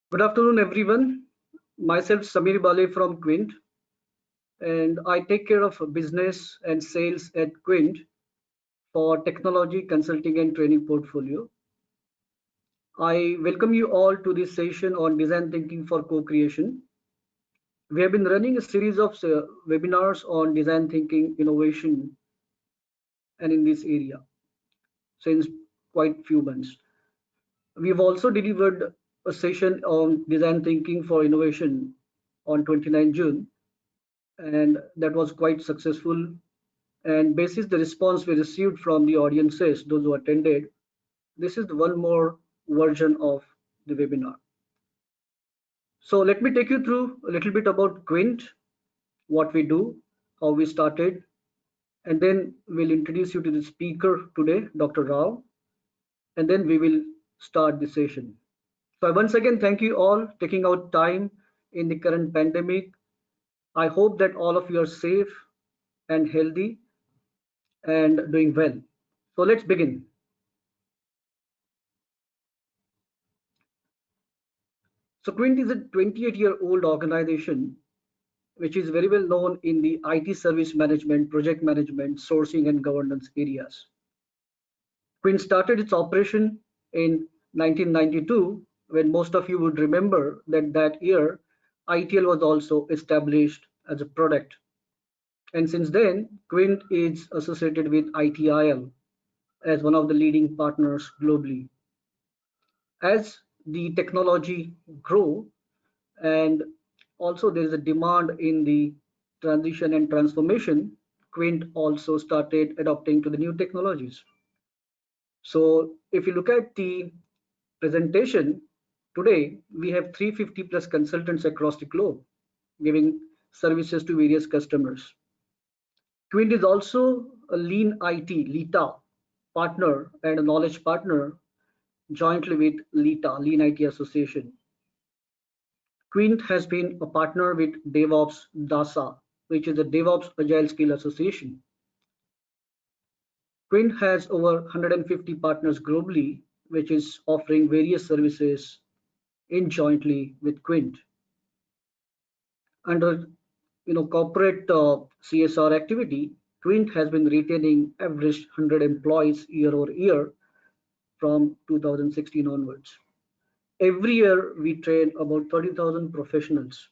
Good afternoon, everyone. Myself, Samir Bale from Quint, and I take care of business and sales at Quint for technology consulting and training portfolio. I welcome you all to this session on design thinking for co-creation. We have been running a series of webinars on design thinking, innovation, and in this area since quite few months. We've also delivered a session on design thinking for innovation on 29 June, and that was quite successful. And basis the response we received from the audiences, those who attended, this is the one more version of the webinar. So let me take you through a little bit about Quint, what we do, how we started, and then we'll introduce you to the speaker today, Dr. Rao, and then we will start the session. So once again, thank you all taking out time in the current pandemic. I hope that all of you are safe and healthy and doing well. So let's begin. So Quint is a 28-year-old organization which is very well known in the IT service management, project management, sourcing and governance areas. Quint started its operation in 1992 when most of you would remember that that year ITL was also established as a product. And since then, Quint is associated with ITIL as one of the leading partners globally. As the technology grow, and also there is a demand in the transition and transformation, Quint also started adopting to the new technologies. So if you look at the presentation today, we have 350 plus consultants across the globe giving services to various customers. Quint is also a lean IT lita partner and a knowledge partner jointly with lita lean IT association. Quint has been a partner with DevOps DASA, which is the DevOps Agile Skill Association. Quint has over 150 partners globally, which is offering various services in jointly with Quint. Under corporate CSR activity, Quint has been retaining average 100 employees year over year from 2016 onwards. Every year we train about 30,000 professionals.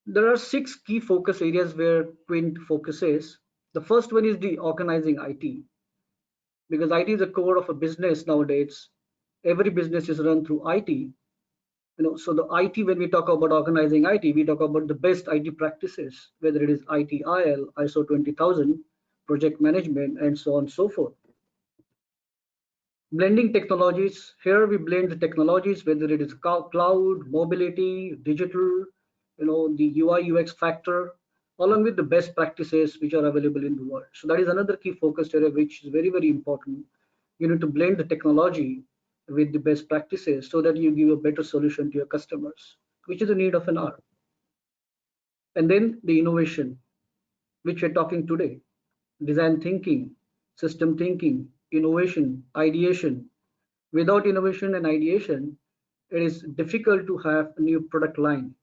There are 6 key focus areas where Quint focuses. The first one is the organizing IT, because IT is the core of a business nowadays. Every business is run through IT. So the IT, when we talk about organizing IT, we talk about the best IT practices, whether it is ITIL, ISO 20000, project management, and so on and so forth. Blending technologies. Here we blend the technologies, whether it is cloud, mobility, digital, the UI UX factor, along with the best practices which are available in the world. So that is another key focus area which is very, very important. You need to blend the technology with the best practices so that you give a better solution to your customers, which is the need of an hour. And then the innovation, which we're talking today, design thinking, system thinking, innovation, ideation. Without innovation and ideation, it is difficult to have a new product line.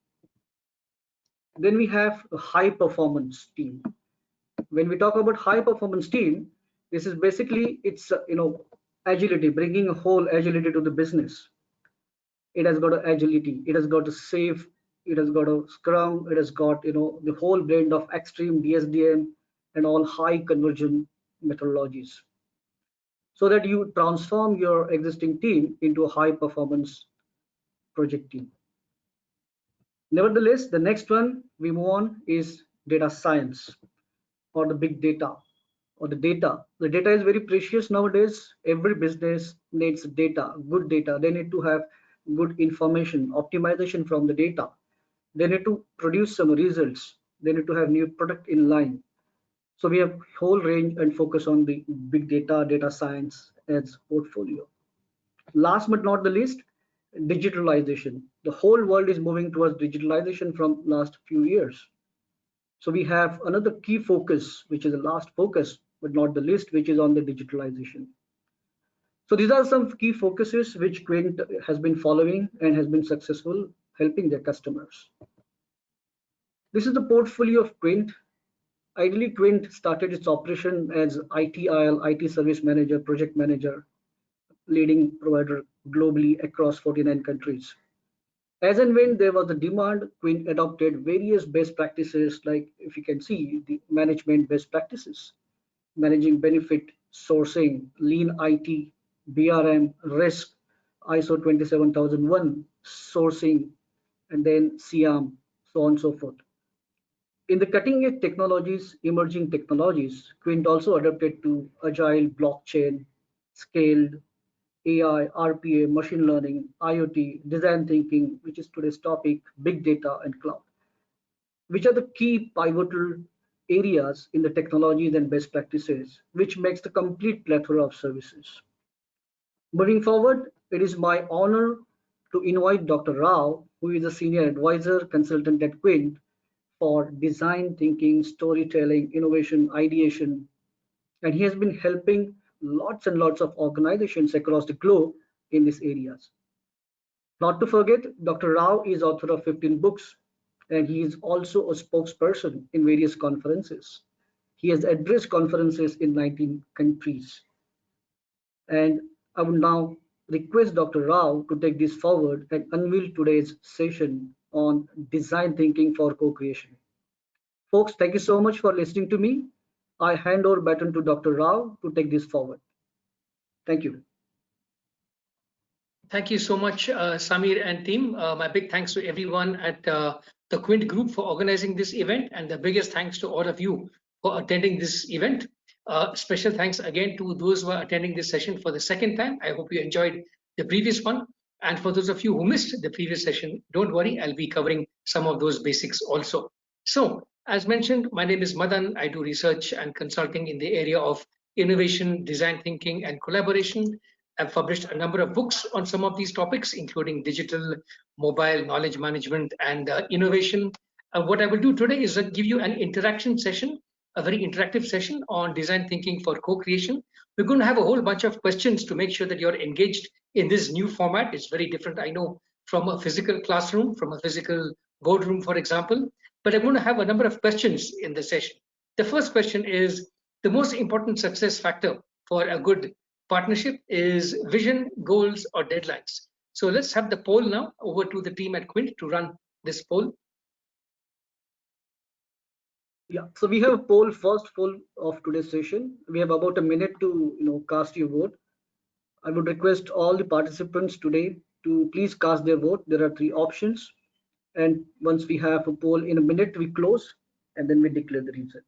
Then we have a high performance team. When we talk about high performance team, this is basically it's agility, bringing a whole agility to the business. It has got a agility, it has got a safe, it has got a scrum, it has got the whole blend of extreme DSDM and all high conversion methodologies, so that you transform your existing team into a high performance project team. Nevertheless, the next one we move on is data science, or the big data, or the data. The data is very precious nowadays. Every business needs data, good data. They need to have good information, optimization from the data. They need to produce some results. They need to have new product in line. So we have whole range and focus on the big data, data science as portfolio. Last but not the least, digitalization. The whole world is moving towards digitalization from last few years. So we have another key focus, which is the last focus, but not the least, which is on the digitalization. So these are some key focuses which Quint has been following and has been successful helping their customers. This is the portfolio of Quint. Ideally, Quint started its operation as ITIL, IT Service Manager, Project Manager, leading provider globally across 49 countries. As and when there was a demand, Quint adopted various best practices, like if you can see the management best practices, managing benefit, sourcing, lean IT, BRM, risk, ISO 27001, sourcing, and then CIAM, so on and so forth. In the cutting edge technologies, emerging technologies, Quint also adapted to agile, blockchain, scaled AI, RPA, machine learning, IoT, design thinking, which is today's topic, big data and cloud, which are the key pivotal areas in the technologies and best practices, which makes the complete plethora of services. Moving forward, it is my honor to invite Dr. Rao, who is a senior advisor consultant at Quint for design thinking, storytelling, innovation, ideation, and he has been helping lots and lots of organizations across the globe in these areas. Not to forget, Dr. Rao is author of 15 books, and he is also a spokesperson in various conferences. He has addressed conferences in 19 countries. And I would now request Dr. Rao to take this forward and unveil today's session on design thinking for co-creation. Folks, thank you so much for listening to me. I hand over baton to Dr. Rao to take this forward. Thank you. Thank you so much, Samir and team. My big thanks to everyone at the Quint Group for organizing this event, and the biggest thanks to all of you for attending this event. Special thanks again to those who are attending this session for the second time. I hope you enjoyed the previous one. And for those of you who missed the previous session, don't worry, I'll be covering some of those basics also. So, as mentioned, my name is Madan. I do research and consulting in the area of innovation, design thinking, and collaboration. I've published a number of books on some of these topics, including digital, mobile, knowledge management, and innovation. What I will do today is give you an interaction session, a very interactive session on design thinking for co-creation. We're going to have a whole bunch of questions to make sure that you're engaged in this new format. It's very different, I know, from a physical classroom, from a physical boardroom, for example. But I'm going to have a number of questions in the session. The first question is the most important success factor for a good partnership is vision, goals, or deadlines. So let's have the poll now. Over to the team at Quint to run this poll. Yeah, so we have a poll, first poll of today's session. We have about a minute to cast your vote. I would request all the participants today to please cast their vote. There are three options, and once we have a poll in a minute, we close and then we declare the result.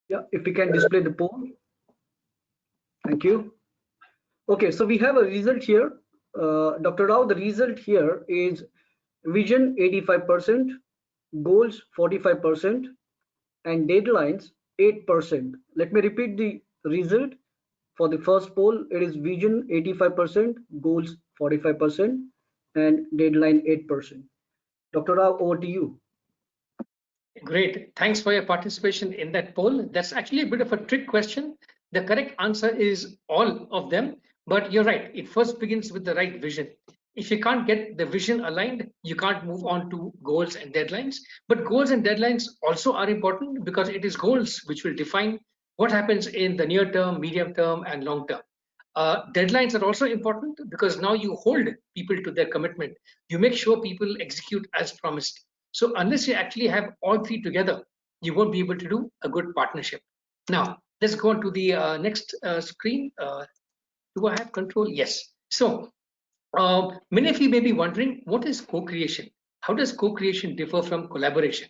Yeah, if we can display the poll. Thank you. Okay, so we have a result here. Dr. Rao, the result here is vision 85%, goals 45%, and deadlines 8%. Let me repeat the result. For the first poll, it is vision 85%, goals 45%, and deadline 8%. Dr. Rao, over to you. Great. Thanks for your participation in that poll. That's actually a bit of a trick question. The correct answer is all of them, but you're right. It first begins with the right vision. If you can't get the vision aligned, you can't move on to goals and deadlines. But goals and deadlines also are important because it is goals which will define what happens in the near term, medium term, and long term. Deadlines are also important because now you hold people to their commitment. You make sure people execute as promised. So unless you actually have all three together, you won't be able to do a good partnership. Now, let's go on to the next screen. Do I have control? Yes. So many of you may be wondering, what is co-creation? How does co-creation differ from collaboration?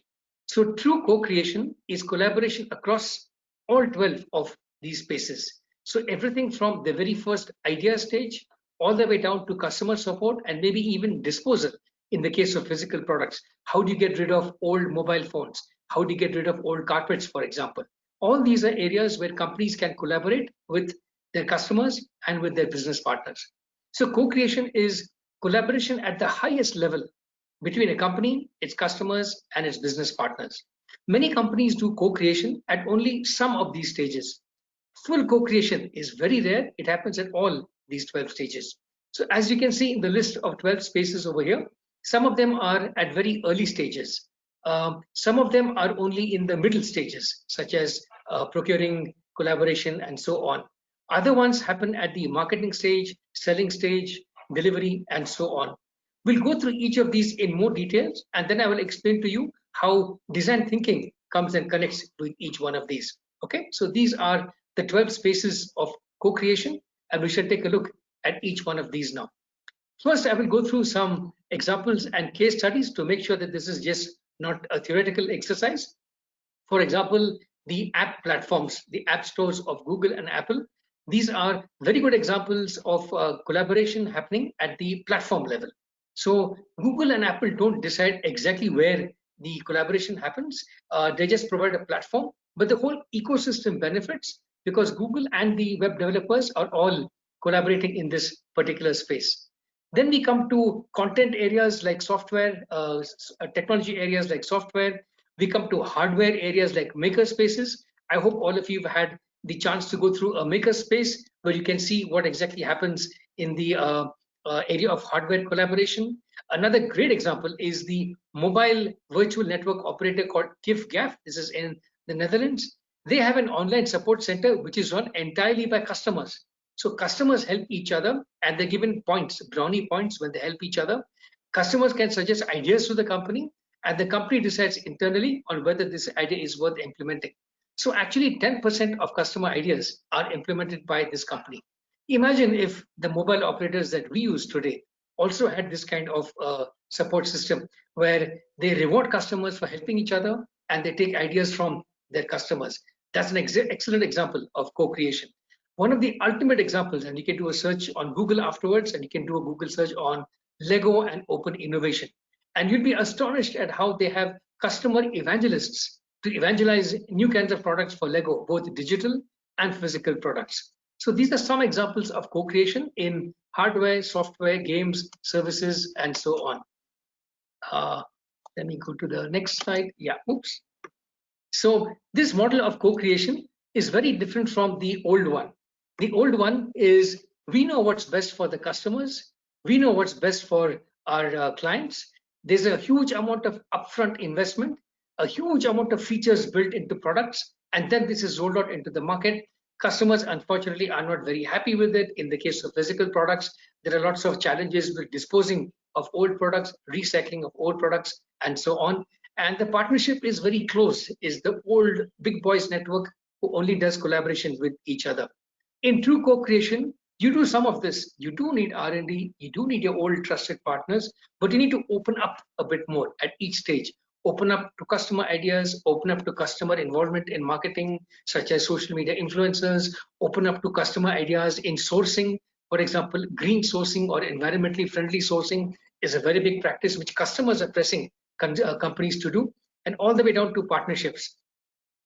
So true co-creation is collaboration across all 12 of these spaces. So everything from the very first idea stage all the way down to customer support and maybe even disposal in the case of physical products. How do you get rid of old mobile phones? How do you get rid of old carpets, for example? All these are areas where companies can collaborate with their customers and with their business partners. So co-creation is collaboration at the highest level between a company, its customers, and its business partners. Many companies do co-creation at only some of these stages. Full co-creation is very rare. It happens at all these 12 stages. So as you can see in the list of 12 spaces over here, some of them are at very early stages. Some of them are only in the middle stages, such as procuring, collaboration, and so on. Other ones happen at the marketing stage, selling stage, delivery, and so on. We'll go through each of these in more details, and then I will explain to you how design thinking comes and connects with each one of these. Okay, so these are the 12 spaces of co-creation, and we shall take a look at each one of these now. First, I will go through some examples and case studies to make sure that this is just not a theoretical exercise. For example, the app platforms, the app stores of Google and Apple, these are very good examples of collaboration happening at the platform level. So Google and Apple don't decide exactly where the collaboration happens. They just provide a platform, but the whole ecosystem benefits because Google and the web developers are all collaborating in this particular space. Then we come to content areas like software, technology areas like software. We come to hardware areas like maker spaces. I hope all of you have had the chance to go through a maker space where you can see what exactly happens in the area of hardware collaboration. Another great example is the mobile virtual network operator called KIF-GAF. This is in the Netherlands. They have an online support center which is run entirely by customers. So customers help each other and they're given points, brownie points when they help each other. Customers can suggest ideas to the company and the company decides internally on whether this idea is worth implementing. So actually 10% of customer ideas are implemented by this company. Imagine if the mobile operators that we use today also had this kind of support system where they reward customers for helping each other and they take ideas from their customers. That's an excellent example of co-creation. One of the ultimate examples, and you can do a search on Google afterwards, and you can do a Google search on Lego and open innovation. And you'll be astonished at how they have customer evangelists to evangelize new kinds of products for Lego, both digital and physical products. So these are some examples of co-creation in hardware, software, games, services, and so on. Let me go to the next slide. Yeah, oops. So this model of co-creation is very different from the old one. The old one is we know what's best for the customers, we know what's best for our clients. There's a huge amount of upfront investment, a huge amount of features built into products, and then this is rolled out into the market. Customers, unfortunately, are not very happy with it. In the case of physical products, there are lots of challenges with disposing of old products, recycling of old products, and so on. And the partnership is very close, is the old big boys network who only does collaboration with each other. In true co-creation, you do some of this. You do need R&D, you do need your old trusted partners, but you need to open up a bit more at each stage. Open up to customer ideas, open up to customer involvement in marketing, such as social media influencers, open up to customer ideas in sourcing. For example, green sourcing or environmentally friendly sourcing is a very big practice which customers are pressing companies to do, and all the way down to partnerships.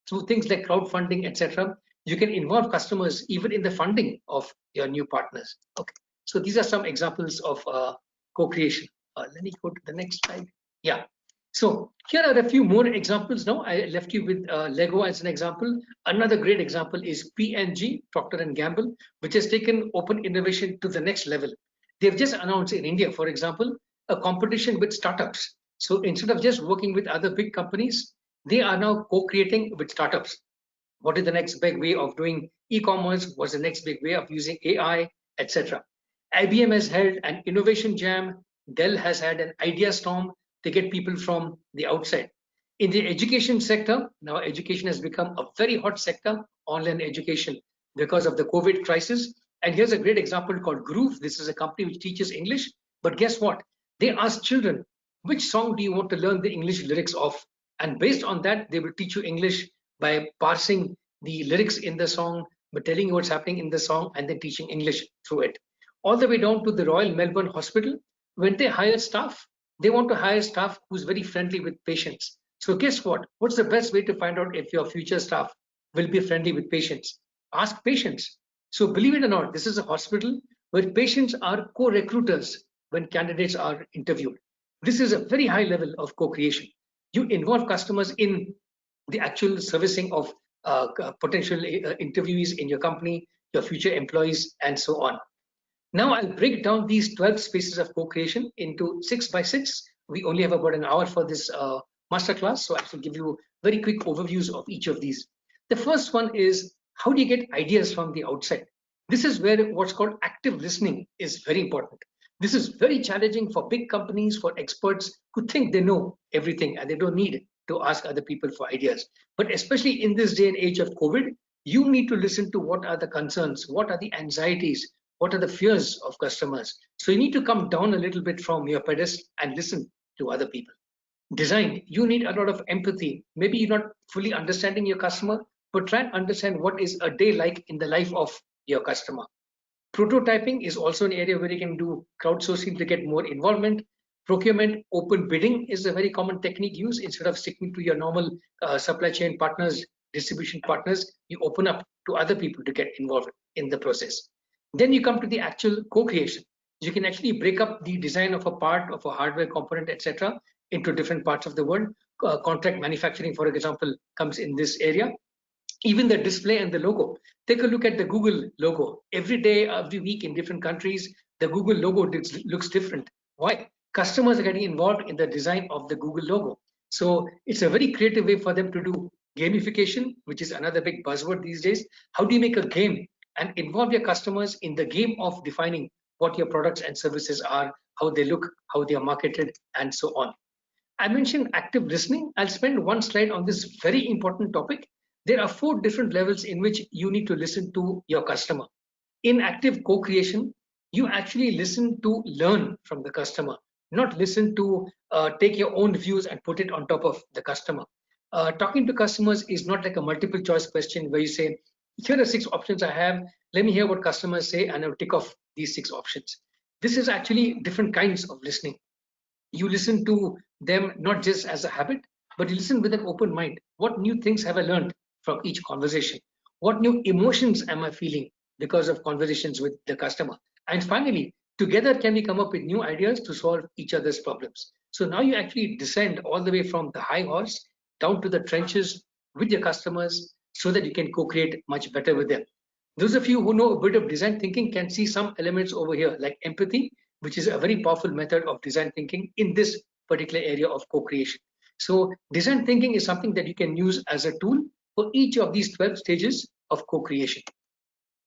Through things like crowdfunding, etc., you can involve customers even in the funding of your new partners. Okay, so these are some examples of co-creation. Let me go to the next slide. Yeah, so here are a few more examples now. I left you with Lego as an example. Another great example is P&G, Procter & Gamble, which has taken open innovation to the next level. They've just announced in India, for example, a competition with startups. So instead of just working with other big companies, they are now co-creating with startups. What is the next big way of doing e-commerce? What's the next big way of using AI, etc. IBM has held an innovation jam. Dell has had an idea storm to get people from the outside. In the education sector, now education has become a very hot sector, online education, because of the COVID crisis. And here's a great example called Groove. This is a company which teaches English. But guess what? They ask children, which song do you want to learn the English lyrics of? And based on that, they will teach you English by parsing the lyrics in the song, by telling you what's happening in the song, and then teaching English through it. All the way down to the Royal Melbourne Hospital, when they hire staff, they want to hire staff who's very friendly with patients. So guess what? What's the best way to find out if your future staff will be friendly with patients? Ask patients. So believe it or not, this is a hospital where patients are co-recruiters when candidates are interviewed. This is a very high level of co-creation. You involve customers in the actual servicing of potential interviewees in your company, your future employees, and so on. Now I'll break down these 12 spaces of co-creation into 6 by 6. We only have about an hour for this masterclass, so I shall give you very quick overviews of each of these. The first one is, how do you get ideas from the outside? This is where what's called active listening is very important. This is very challenging for big companies, for experts who think they know everything and they don't need to ask other people for ideas. But especially in this day and age of COVID, you need to listen to what are the concerns, what are the anxieties, what are the fears of customers. So you need to come down a little bit from your pedestal and listen to other people. Design, you need a lot of empathy. Maybe you're not fully understanding your customer, but try and understand what is a day like in the life of your customer. Prototyping is also an area where you can do crowdsourcing to get more involvement. Procurement, open bidding is a very common technique used. Instead of sticking to your normal supply chain partners, distribution partners, you open up to other people to get involved in the process. Then you come to the actual co-creation. You can actually break up the design of a part, of a hardware component, etc., into different parts of the world. Contract manufacturing, for example, comes in this area. Even the display and the logo. Take a look at the Google logo. Every day, every week in different countries, the Google logo looks different. Why? Customers are getting involved in the design of the Google logo. So it's a very creative way for them to do gamification, which is another big buzzword these days. How do you make a game and involve your customers in the game of defining what your products and services are, how they look, how they are marketed, and so on. I mentioned active listening. I'll spend one slide on this very important topic. There are 4 different levels in which you need to listen to your customer. In active co-creation, you actually listen to learn from the customer, not listen to take your own views and put it on top of the customer. Talking to customers is not like a multiple choice question where you say, here are 6 options I have. Let me hear what customers say and I'll tick off these 6 options. This is actually different kinds of listening. You listen to them not just as a habit, but you listen with an open mind. What new things have I learned from each conversation? What new emotions am I feeling because of conversations with the customer? And finally, together can we come up with new ideas to solve each other's problems? So now you actually descend all the way from the high horse down to the trenches with your customers so that you can co-create much better with them. Those of you who know a bit of design thinking can see some elements over here like empathy, which is a very powerful method of design thinking in this particular area of co-creation. So design thinking is something that you can use as a tool for each of these 12 stages of co-creation.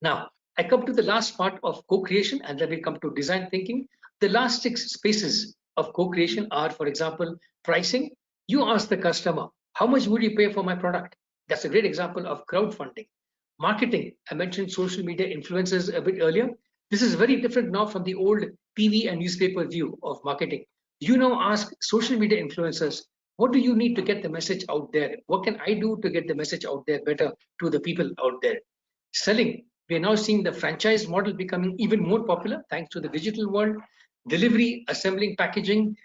Now, I come to the last part of co-creation and then we come to design thinking. The last 6 spaces of co-creation are, for example, pricing. You ask the customer, how much would you pay for my product? That's a great example of crowdfunding. Marketing, I mentioned social media influencers a bit earlier. This is very different now from the old TV and newspaper view of marketing. You now ask social media influencers, what do you need to get the message out there? What can I do to get the message out there better to the people out there? Selling, we are now seeing the franchise model becoming even more popular thanks to the digital world. Delivery, assembling, packaging.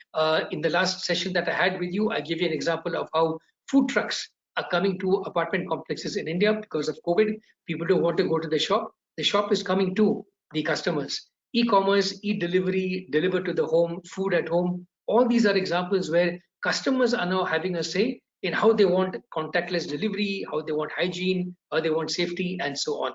In the last session that I had with you, I gave you an example of how food trucks are coming to apartment complexes in India because of COVID. People don't want to go to the shop. The shop is coming to the customers. E-commerce, e-delivery, deliver to the home, food at home. All these are examples where customers are now having a say in how they want contactless delivery, how they want hygiene, how they want safety, and so on.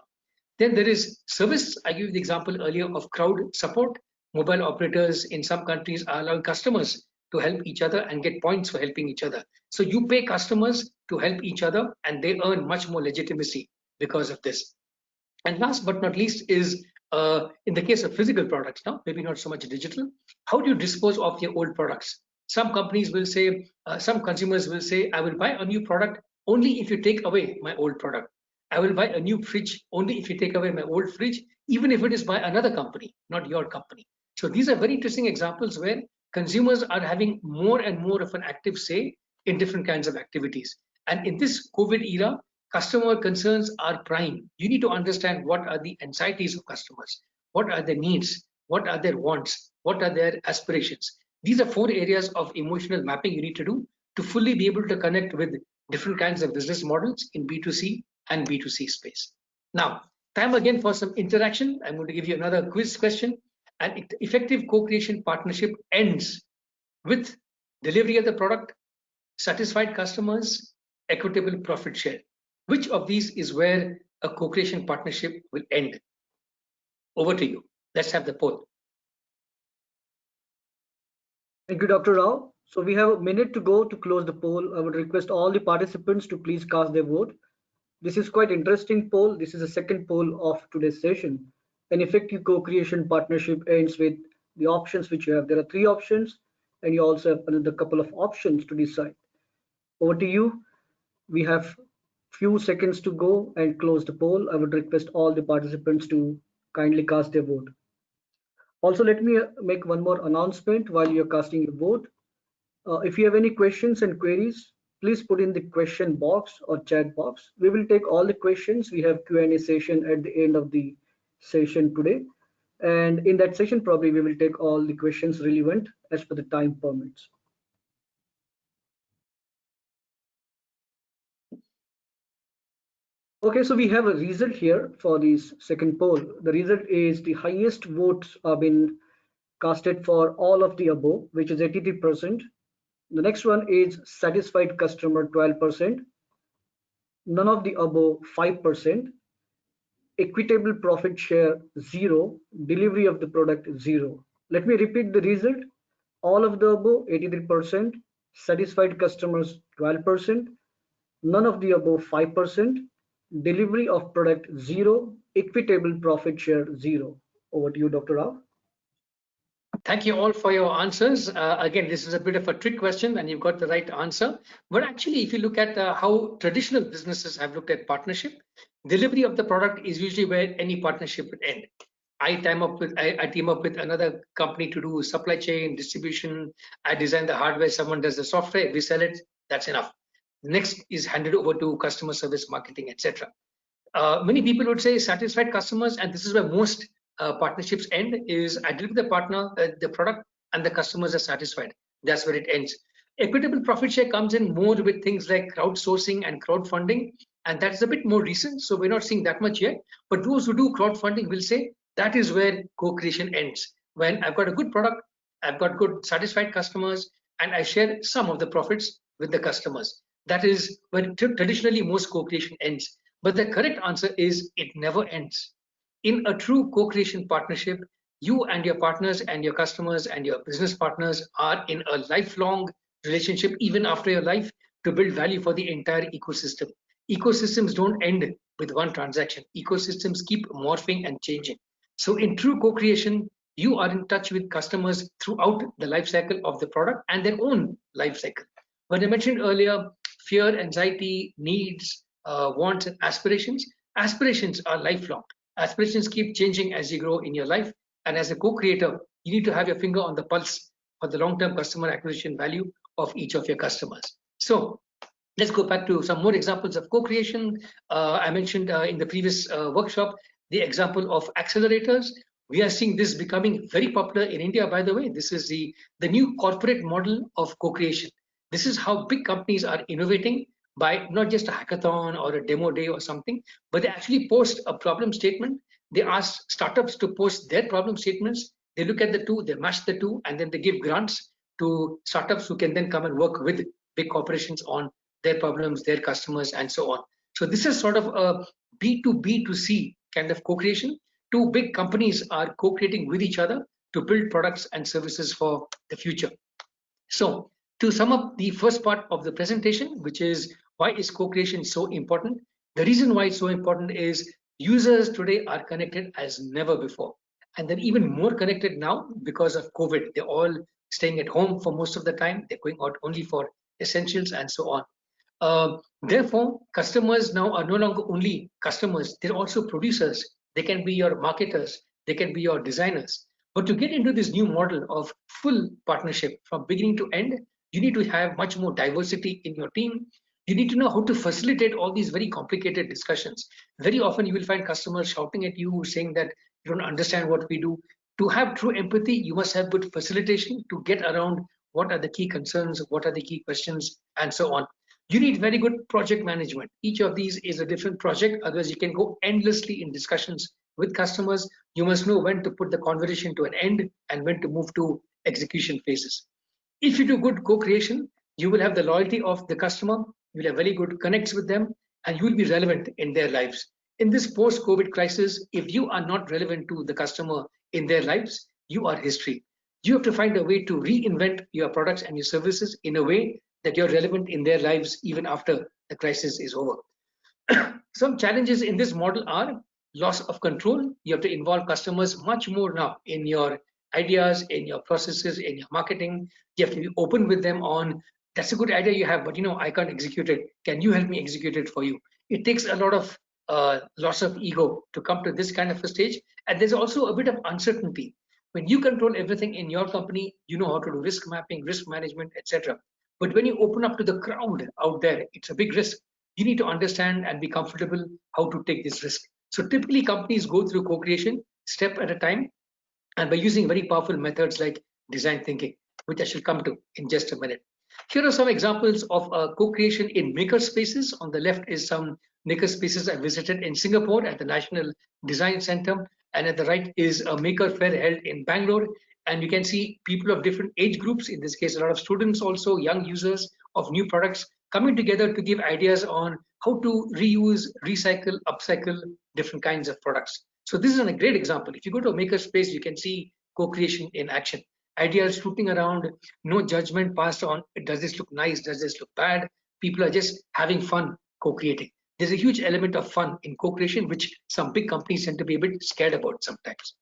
Then there is service. I gave the example earlier of crowd support. Mobile operators in some countries are allowing customers to help each other and get points for helping each other. So you pay customers to help each other and they earn much more legitimacy because of this. And last but not least is in the case of physical products now, maybe not so much digital, how do you dispose of your old products? Some companies will say, some consumers will say, I will buy a new product only if you take away my old product. I will buy a new fridge only if you take away my old fridge, even if it is by another company, not your company. So these are very interesting examples where consumers are having more and more of an active say in different kinds of activities. And in this COVID era, customer concerns are prime. You need to understand what are the anxieties of customers, what are their needs, what are their wants, what are their aspirations. These are four areas of emotional mapping you need to do to fully be able to connect with different kinds of business models in B2C and B2C space. Now, time again for some interaction. I'm going to give you another quiz question. An effective co-creation partnership ends with delivery of the product, satisfied customers, equitable profit share. Which of these is where a co-creation partnership will end? Over to you. Let's have the poll. Thank you, Dr. Rao. So we have a minute to go to close the poll. I would request all the participants to please cast their vote. This is quite interesting poll. This is the second poll of today's session. An effective co-creation partnership ends with the options which you have. There are three options, and you also have another couple of options to decide. Over to you. We have few seconds to go and close the poll. I would request all the participants to kindly cast their vote. Also, let me make one more announcement while you're casting your vote. If you have any questions and queries, please put in the question box or chat box. We will take all the questions. We have Q&A session at the end of the session today. And in that session, probably we will take all the questions relevant as per the time permits. Okay, so we have a result here for this second poll. The result is the highest votes have been casted for all of the above, which is 83%. The next one is satisfied customer 12%, none of the above 5%, equitable profit share 0, delivery of the product 0. Let me repeat the result. All of the above 83%, satisfied customers 12%, none of the above 5%, delivery of product 0, equitable profit share 0. Over to you, Dr. Rao. Thank you all for your answers. Again, this is a bit of a trick question and you've got the right answer. But actually, if you look at how traditional businesses have looked at partnership, delivery of the product is usually where any partnership would end. I team up with another company to do supply chain, distribution. I design the hardware, someone does the software, we sell it, that's enough. Next is handed over to customer service, marketing, etc. Many people would say satisfied customers, and this is where most partnerships end, is I deliver the partner, the product, and the customers are satisfied. That's where it ends. Equitable profit share comes in more with things like crowdsourcing and crowdfunding, and that is a bit more recent, so we're not seeing that much yet. But those who do crowdfunding will say that is where co-creation ends. When I've got a good product, I've got good satisfied customers, and I share some of the profits with the customers. That is when traditionally most co-creation ends. But the correct answer is it never ends. In a true co-creation partnership, you and your partners and your customers and your business partners are in a lifelong relationship, even after your life, to build value for the entire ecosystem. Ecosystems don't end with one transaction. Ecosystems keep morphing and changing. So in true co-creation, you are in touch with customers throughout the life cycle of the product and their own life cycle. When I mentioned earlier, fear, anxiety, needs, wants, and aspirations are lifelong. Aspirations keep changing as you grow in your life. And as a co-creator, you need to have your finger on the pulse for the long-term customer acquisition value of each of your customers. So let's go back to some more examples of co-creation. I mentioned in the previous workshop, the example of accelerators. We are seeing this becoming very popular in India, by the way. This is the new corporate model of co-creation. This is how big companies are innovating by not just a hackathon or a demo day or something, but they actually post a problem statement. They ask startups to post their problem statements. They look at the two, they match the two, and then they give grants to startups who can then come and work with big corporations on their problems, their customers, and so on. So this is sort of a B2B2C kind of co-creation. Two big companies are co-creating with each other to build products and services for the future. So to sum up the first part of the presentation, which is why is co-creation so important? The reason why it's so important is users today are connected as never before. And they're even more connected now because of COVID. They're all staying at home for most of the time. They're going out only for essentials and so on. Therefore, customers now are no longer only customers. They're also producers. They can be your marketers. They can be your designers. But to get into this new model of full partnership from beginning to end, You need to have much more diversity in your team. You need to know how to facilitate all these very complicated discussions. Very often you will find customers shouting at you, saying that you don't understand what we do. To have true empathy, you must have good facilitation to get around what are the key concerns, what are the key questions, and so on. You need very good project management. Each of these is a different project, otherwise you can go endlessly in discussions with customers. You must know when to put the conversation to an end and when to move to execution phases. If you do good co-creation, you will have the loyalty of the customer, you will have very good connects with them, and you will be relevant in their lives. In this post-COVID crisis, if you are not relevant to the customer in their lives, you are history. You have to find a way to reinvent your products and your services in a way that you're relevant in their lives even after the crisis is over. Some challenges in this model are loss of control. You have to involve customers much more now in your ideas, in your processes, in your marketing. You have to be open with them on that's a good idea you have, but I can't execute it. Can you help me execute it for you? It takes a lot of loss of ego to come to this kind of a stage. And there's also a bit of uncertainty. When you control everything in your company, you know how to do risk mapping, risk management, etc. But when you open up to the crowd out there, it's a big risk. You need to understand and be comfortable how to take this risk. So typically companies go through co-creation step at a time and by using very powerful methods like design thinking, which I shall come to in just a minute. Here are some examples of co-creation in maker spaces. On the left is some maker spaces I visited in Singapore at the National Design Center, and at the right is a maker fair held in Bangalore. And you can see people of different age groups, in this case, a lot of students also, young users of new products, coming together to give ideas on how to reuse, recycle, upcycle different kinds of products. So this is a great example. If you go to a maker space, you can see co-creation in action. Ideas shooting around, no judgment passed on. Does this look nice? Does this look bad? People are just having fun co-creating. There's a huge element of fun in co-creation, which some big companies tend to be a bit scared about sometimes.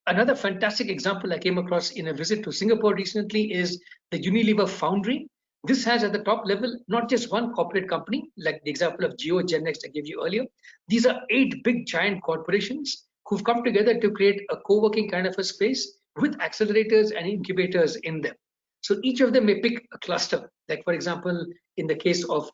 Another fantastic example I came across in a visit to Singapore recently is the Unilever Foundry. This has at the top level not just one corporate company, like the example of Geo Gennext I gave you earlier. These are 8 big giant corporations who've come together to create a co-working kind of a space with accelerators and incubators in them. So each of them may pick a cluster. Like for example, in the case of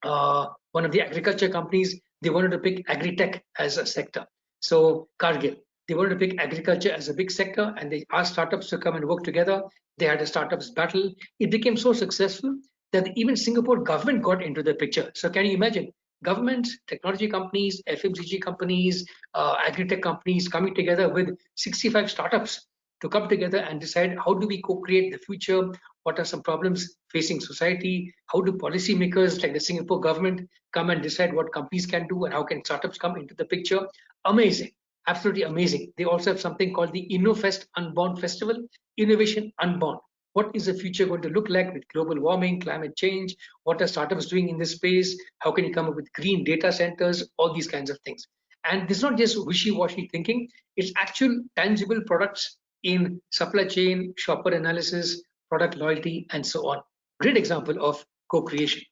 one of the agriculture companies, they wanted to pick agri-tech as a sector. So Cargill, they wanted to pick agriculture as a big sector, and they asked startups to come and work together. They had a startups battle. It became so successful that even Singapore government got into the picture. So can you imagine? Governments, technology companies, FMCG companies, agri-tech companies coming together with 65 startups to come together and decide how do we co-create the future, what are some problems facing society, how do policymakers like the Singapore government come and decide what companies can do and how can startups come into the picture. Amazing, absolutely amazing. They also have something called the InnoFest Unbound Festival, Innovation Unbound. What is the future going to look like with global warming, climate change? What are startups doing in this space? How can you come up with green data centers? All these kinds of things. And this is not just wishy-washy thinking, it's actual tangible products in supply chain, shopper analysis, product loyalty, and so on. Great example of co-creation.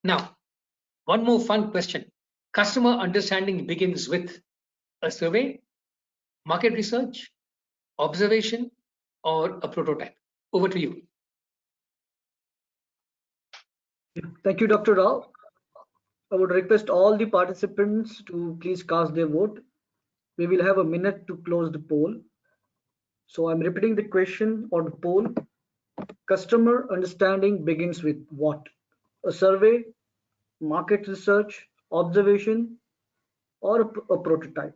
Now, one more fun question. Customer understanding begins with a survey, market research, observation, or a prototype. Over to you. Thank you, Dr. Rao. I would request all the participants to please cast their vote. We will have a minute to close the poll. So I'm repeating the question on the poll. Customer understanding begins with what? A survey, market research, observation, or a prototype?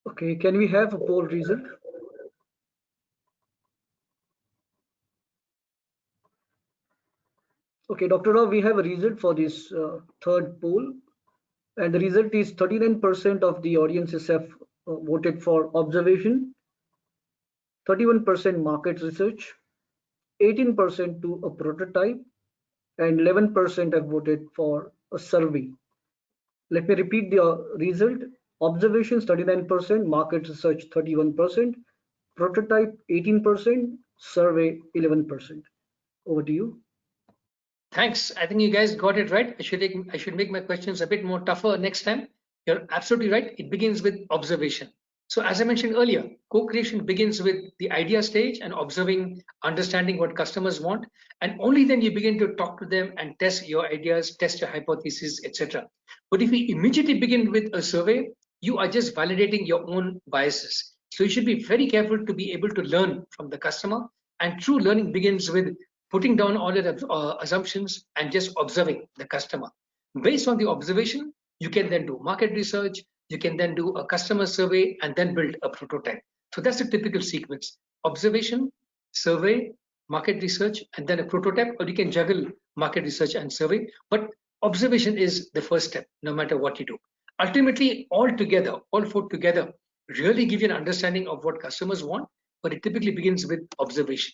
Okay, can we have a poll result? Okay, Dr. Rao, we have a result for this third poll, and the result is 39% of the audiences have voted for observation, 31% market research, 18% to a prototype, and 11% have voted for a survey. Let me repeat the result. Observations 39%, market research 31%, prototype 18%, survey 11%. Over to you. Thanks. I think you guys got it right. I should make my questions a bit more tougher next time. You're absolutely right. It begins with observation. So as I mentioned earlier, co-creation begins with the idea stage and observing, understanding what customers want, and only then you begin to talk to them and test your ideas, test your hypotheses, etc. But if you immediately begin with a survey, you are just validating your own biases. So you should be very careful to be able to learn from the customer. And true learning begins with putting down all your assumptions and just observing the customer. Based on the observation, you can then do market research, you can then do a customer survey, and then build a prototype. So that's the typical sequence: observation, survey, market research, and then a prototype, or you can juggle market research and survey. But observation is the first step, no matter what you do. Ultimately, all together, all four together, really give you an understanding of what customers want, but it typically begins with observation.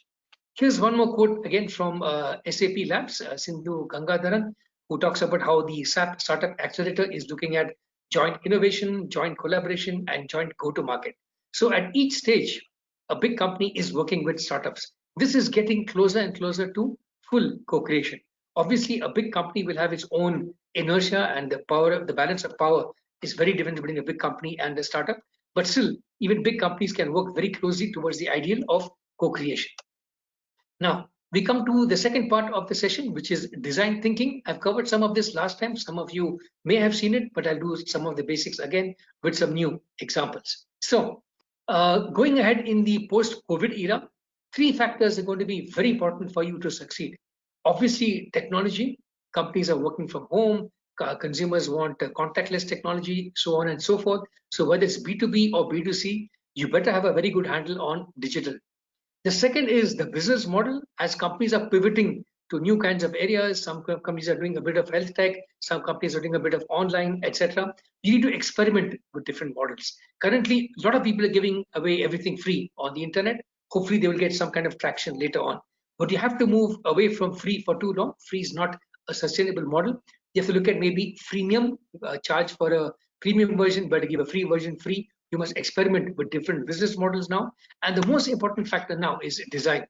Here's one more quote again from SAP Labs, Sindhu Gangadharan, who talks about how the SAP Startup Accelerator is looking at joint innovation, joint collaboration, and joint go-to-market. So at each stage, a big company is working with startups. This is getting closer and closer to full co-creation. Obviously, a big company will have its own inertia, and the balance of power is very different between a big company and a startup. But still, even big companies can work very closely towards the ideal of co-creation. Now, we come to the second part of the session, which is design thinking. I've covered some of this last time. Some of you may have seen it, but I'll do some of the basics again with some new examples. So, going ahead in the post-COVID era, three factors are going to be very important for you to succeed. Obviously, technology. Companies are working from home. Consumers want contactless technology, so on and so forth. So whether it's B2B or B2C, you better have a very good handle on digital. The second is the business model. As companies are pivoting to new kinds of areas, some companies are doing a bit of health tech, some companies are doing a bit of online, etc. You need to experiment with different models. Currently, a lot of people are giving away everything free on the internet. Hopefully, they will get some kind of traction later on. But you have to move away from free for too long. Free is not a sustainable model. You have to look at maybe freemium, charge for a premium version, but give a free version free. You must experiment with different business models now. And the most important factor now is design.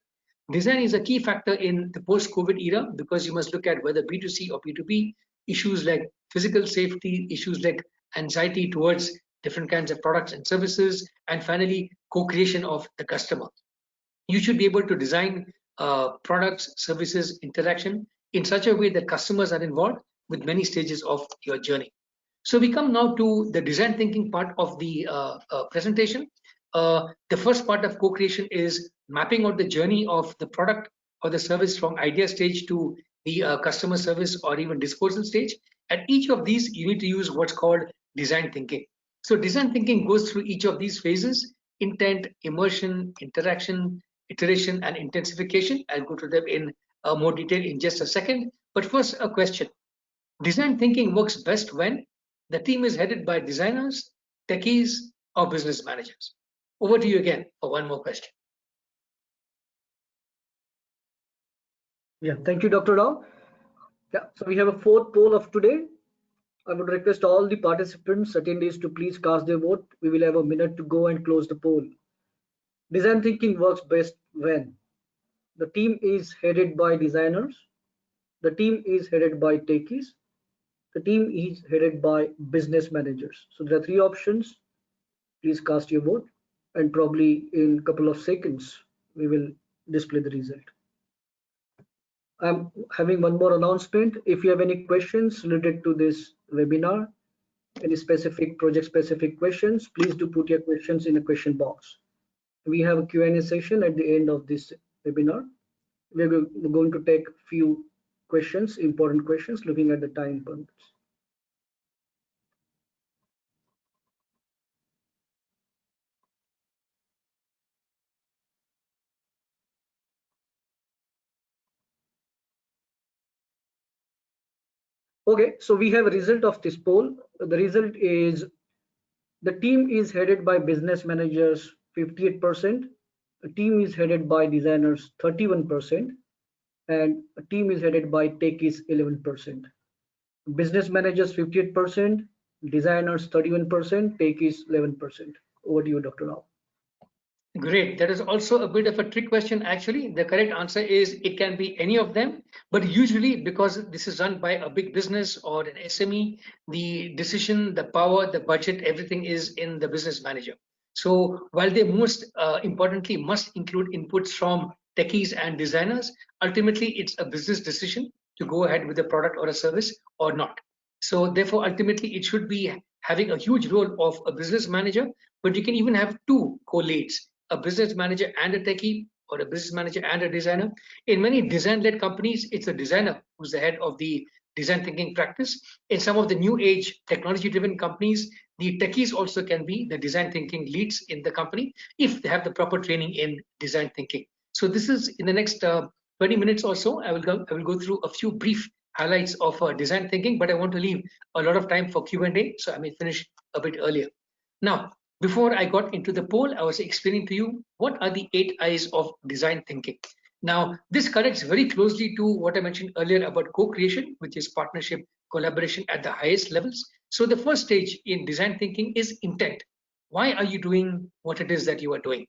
Design is a key factor in the post-COVID era because you must look at whether B2C or B2B, issues like physical safety, issues like anxiety towards different kinds of products and services, and finally, co-creation of the customer. You should be able to design products, services, interaction in such a way that customers are involved with many stages of your journey. So we come now to the design thinking part of the presentation. The first part of co-creation is mapping out the journey of the product or the service from idea stage to the customer service or even disposal stage. At each of these, you need to use what's called design thinking. So design thinking goes through each of these phases: intent, immersion, interaction, iteration, and intensification. I'll go to them in more detail in just a second. But first, a question. Design thinking works best when the team is headed by designers, techies, or business managers. Over to you again for one more question. Yeah, thank you, Dr. Rao. Yeah, so we have a fourth poll of today. I would request all the participants, attendees to please cast their vote. We will have a minute to go and close the poll. Design thinking works best when the team is headed by designers, the team is headed by techies, the team is headed by business managers. So there are three options. Please cast your vote, and probably in a couple of seconds, we will display the result. I'm having one more announcement. If you have any questions related to this webinar, any specific project specific questions, please do put your questions in the question box. We have a Q&A session at the end of this webinar. We're going to take few questions, important questions, looking at the time permits. Okay, so we have a result of this poll. The result is the team is headed by business managers 58%, A team is headed by designers 31%, and a team is headed by techies 11%. Business managers 58%, designers 31%, techies 11%. Over to you, Dr. Rao. Great. That is also a bit of a trick question, actually. The correct answer is it can be any of them, but usually because this is run by a big business or an SME, the decision, the power, the budget, everything is in the business manager. So while they most importantly must include inputs from techies and designers, ultimately it's a business decision to go ahead with a product or a service or not. So therefore, ultimately it should be having a huge role of a business manager, but you can even have two co-leads, a business manager and a techie, or a business manager and a designer. In many design-led companies, it's a designer who's the head of the design thinking practice. In some of the new age technology-driven companies, the techies also can be the design thinking leads in the company if they have the proper training in design thinking. So this is in the next 20 minutes or so. I will go through a few brief highlights of design thinking, but I want to leave a lot of time for Q&A, so I may finish a bit earlier. Now, before I got into the poll, I was explaining to you what are the 8 I's of design thinking. Now, this connects very closely to what I mentioned earlier about co-creation, which is partnership, collaboration at the highest levels. So the first stage in design thinking is intent. Why are you doing what it is that you are doing?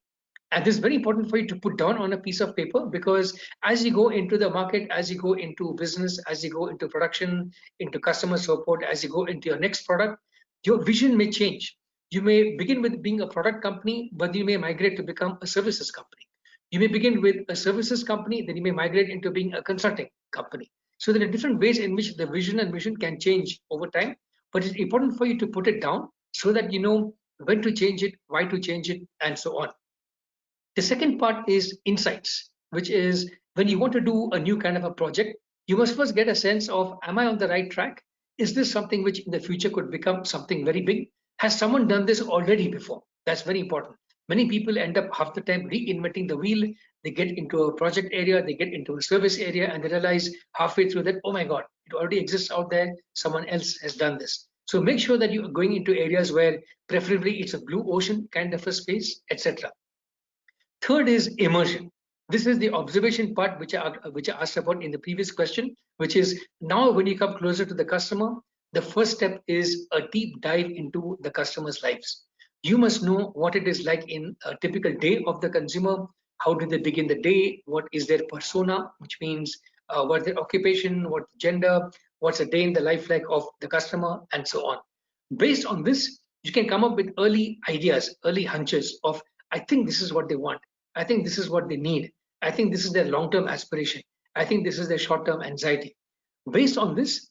And this is very important for you to put down on a piece of paper, because as you go into the market, as you go into business, as you go into production, into customer support, as you go into your next product, your vision may change. You may begin with being a product company, but you may migrate to become a services company. You may begin with a services company, then you may migrate into being a consulting company. So there are different ways in which the vision and mission can change over time, but it's important for you to put it down so that you know when to change it, why to change it, and so on. The second part is insights, which is when you want to do a new kind of a project, you must first get a sense of, am I on the right track? Is this something which in the future could become something very big? Has someone done this already before? That's very important. Many people end up half the time reinventing the wheel. They get into a project area, they get into a service area, and they realize halfway through that, oh my God, it already exists out there. Someone else has done this. So make sure that you're going into areas where preferably it's a blue ocean kind of a space, etc. Third is immersion. This is the observation part which I asked about in the previous question, which is now when you come closer to the customer, the first step is a deep dive into the customer's lives. You must know what it is like in a typical day of the consumer. How do they begin the day? What is their persona, which means what their occupation, what gender, what's a day in the life like of the customer, and so on. Based on this, you can come up with early ideas, early hunches of, I think this is what they want. I think this is what they need. I think this is their long-term aspiration. I think this is their short-term anxiety. Based on this,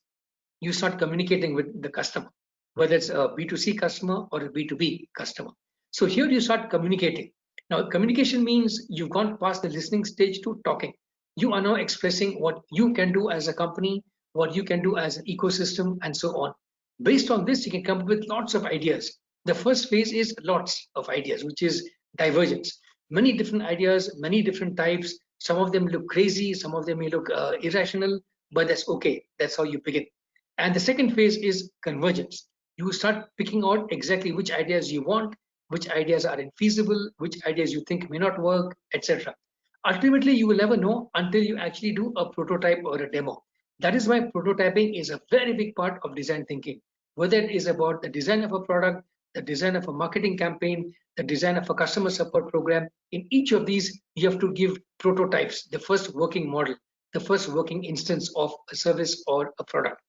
you start communicating with the customer, whether it's a B2C customer or a B2B customer. So here you start communicating. Now, communication means you've gone past the listening stage to talking. You are now expressing what you can do as a company, what you can do as an ecosystem, and so on. Based on this, you can come up with lots of ideas. The first phase is lots of ideas, which is divergence. Many different ideas, many different types. Some of them look crazy, some of them may look irrational, but that's okay. That's how you begin. And the second phase is convergence. You start picking out exactly which ideas you want, which ideas are infeasible, which ideas you think may not work, etc. Ultimately, you will never know until you actually do a prototype or a demo. That is why prototyping is a very big part of design thinking. Whether it is about the design of a product, the design of a marketing campaign, the design of a customer support program, in each of these, you have to give prototypes, the first working model, the first working instance of a service or a product.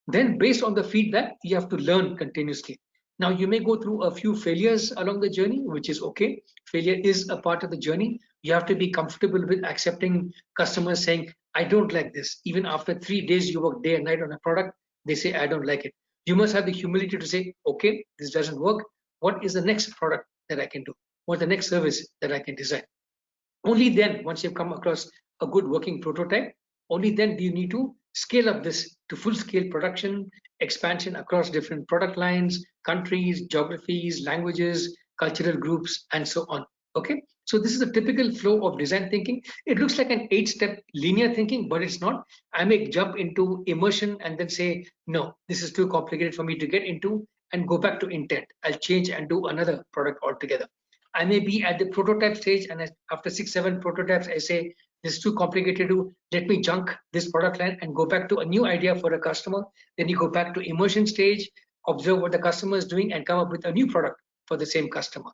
Then based on the feedback, you have to learn continuously. Now you may go through a few failures along the journey, which is okay. Failure is a part of the journey. You have to be comfortable with accepting customers saying, I don't like this. Even after 3 days you work day and night on a product, they say, I don't like it. You must have the humility to say, okay, this doesn't work. What is the next product that I can do? What the next service that I can design? Only then, once you've come across a good working prototype, only then do you need to scale up this to full scale production, expansion across different product lines, countries, geographies, languages, cultural groups, and so on. Okay, so this is a typical flow of design thinking. It looks like an 8-step linear thinking, but it's not. I may jump into immersion and then say, no, this is too complicated for me to get into, and go back to intent. I'll change and do another product altogether. I may be at the prototype stage, and after 6, 7 prototypes, I say, this is too complicated to let me junk this product line and go back to a new idea for a customer. Then you go back to immersion stage, observe what the customer is doing, and come up with a new product for the same customer.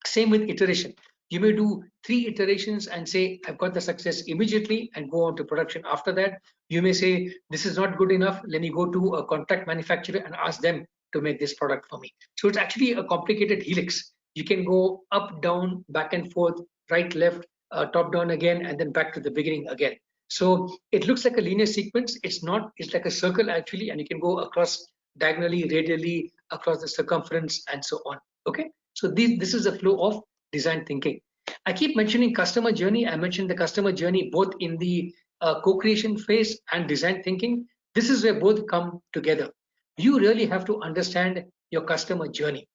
Same with iteration. You may do 3 iterations and say, I've got the success immediately and go on to production after that. You may say, this is not good enough. Let me go to a contract manufacturer and ask them to make this product for me. So it's actually a complicated helix. You can go up, down, back and forth, right, left, top down again, and then back to the beginning again. So it looks like a linear sequence. It's not, it's like a circle actually, and you can go across diagonally, radially, across the circumference, and so on. Okay. So this is the flow of design thinking. I keep mentioning customer journey. I mentioned the customer journey both in the co-creation phase and design thinking. This is where both come together. You really have to understand your customer journey.